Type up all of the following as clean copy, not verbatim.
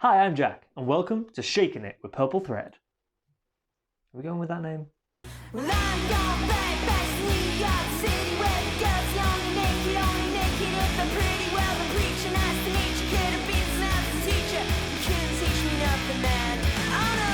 Hi, I'm Jack, and welcome to Shakin It with Purple Thread. Are we going with that name? Well, I'm going back to New York City, where the girls only make it if they're pretty. Well, the preacher, nice to meet you, could have been some else teacher. You couldn't teach me nothing, man. Oh no.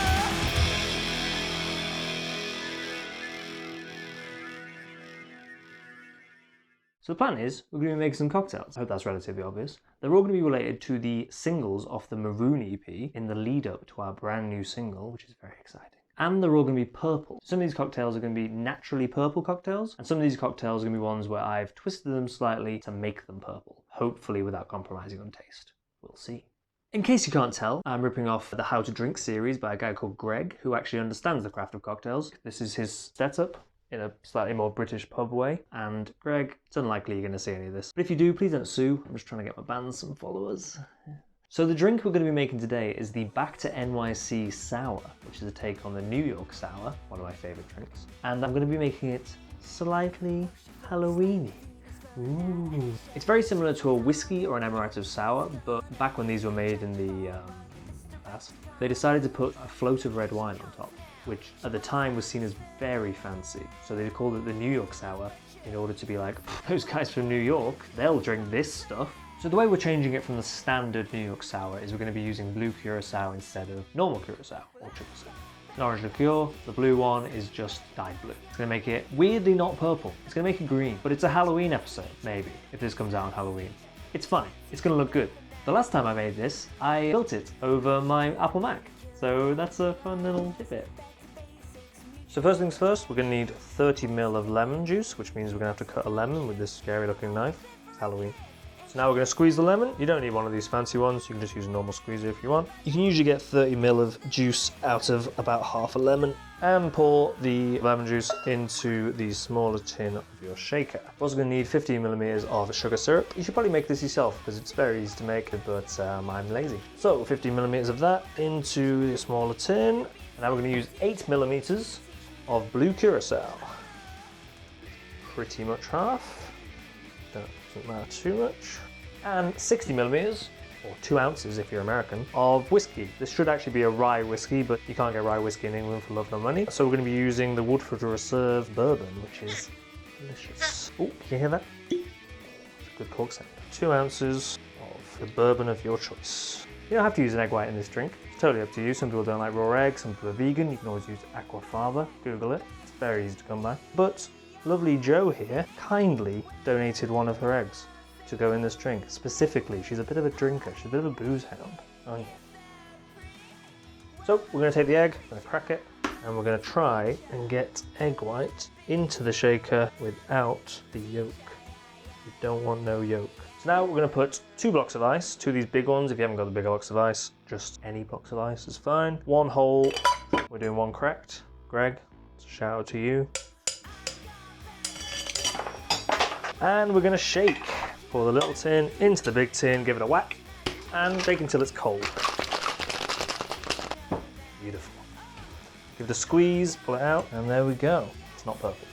So the plan is, we're going to be making some cocktails. I hope that's relatively obvious. They're all going to be related to the singles off the Maroon EP in the lead up to our brand new single, which is very exciting. And they're all going to be purple. Some of these cocktails are going to be naturally purple cocktails, and some of these cocktails are going to be ones where I've twisted them slightly to make them purple, hopefully without compromising on taste. We'll see. In case you can't tell, I'm ripping off the How to Drink series by a guy called Greg, who actually understands the craft of cocktails. This is his setup in a slightly more British pub way, and Greg, it's unlikely you're going to see any of this. But if you do, please don't sue. I'm just trying to get my band some followers. So the drink we're going to be making today is the Back to NYC Sour, which is a take on the New York Sour, one of my favourite drinks. And I'm going to be making it slightly Halloween-y. Ooh. It's very similar to a whiskey or an amaretto sour, but back when these were made in the past, they decided to put a float of red wine on top, which at the time was seen as very fancy. So they called it the New York Sour in order to be like, those guys from New York, they'll drink this stuff. So the way we're changing it from the standard New York Sour is we're going to be using Blue Curacao instead of normal Curacao or Curacao. An orange liqueur, the blue one is just dyed blue. It's going to make it weirdly not purple. It's going to make it green, but it's a Halloween episode, maybe, if this comes out on Halloween. It's fine. It's going to look good. The last time I made this, I built it over my Apple Mac. So that's a fun little tidbit. So first things first, we're going to need 30 ml of lemon juice, which means we're going to have to cut a lemon with this scary looking knife. It's Halloween. So now we're going to squeeze the lemon. You don't need one of these fancy ones, you can just use a normal squeezer if you want. You can usually get 30 ml of juice out of about half a lemon, and pour the lemon juice into the smaller tin of your shaker. We're also going to need 15 millimeters of sugar syrup. You should probably make this yourself because it's very easy to make, but I'm lazy. So 15 millimeters of that into the smaller tin. And now we're going to use 8 millimeters of Blue Curacao. Pretty much half. Doesn't matter too much. And 60 millimeters, or 2 ounces if you're American, of whiskey. This should actually be a rye whiskey, but you can't get rye whiskey in England for love nor money. So we're going to be using the Woodford Reserve Bourbon, which is delicious. Oh, can you hear that? It's a good cork sound. 2 ounces of the bourbon of your choice. You don't have to use an egg white in this drink. It's totally up to you. Some people don't like raw eggs, some people are vegan. You can always use aquafaba. Google it. It's very easy to come by. But lovely Jo here kindly donated one of her eggs to go in this drink. Specifically, she's a bit of a drinker. She's a bit of a booze hound. Oh yeah. So we're going to take the egg, we're going to crack it, and we're going to try and get egg white into the shaker without the yolk. You don't want no yolk. So now we're going to put 2 blocks of ice, 2 of these big ones. If you haven't got the bigger blocks of ice, just any blocks of ice is fine. 1 whole, we're doing 1 cracked. Greg, it's a shout out to you. And we're going to shake. Pour the little tin into the big tin, give it a whack, and bake until it's cold. Beautiful. Give it a squeeze, pull it out, and there we go. It's not perfect.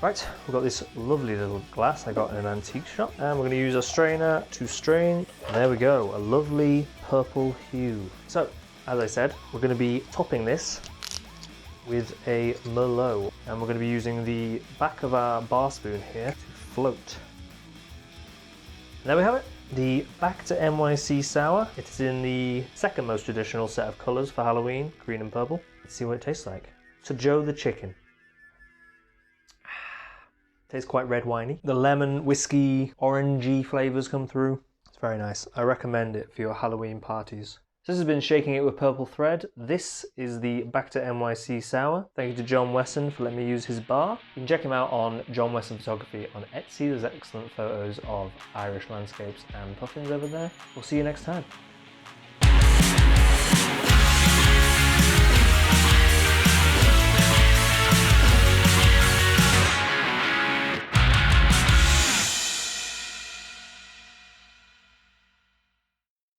Right, we've got this lovely little glass I got in an antique shop, and we're going to use a strainer to strain. And there we go, a lovely purple hue. So, as I said, we're going to be topping this with a Merlot, and we're going to be using the back of our bar spoon here to float. And there we have it, the Back to NYC Sour. It's in the second most traditional set of colours for Halloween, green and purple. Let's see what it tastes like. So Jo the chicken. Tastes quite red winey. The lemon, whiskey, orangey flavours come through. It's very nice. I recommend it for your Halloween parties. So this has been Shaking It with Purple Thread. This is the Back to NYC Sour. Thank you to John Wesson for letting me use his bar. You can check him out on John Wesson Photography on Etsy. There's excellent photos of Irish landscapes and puffins over there. We'll see you next time.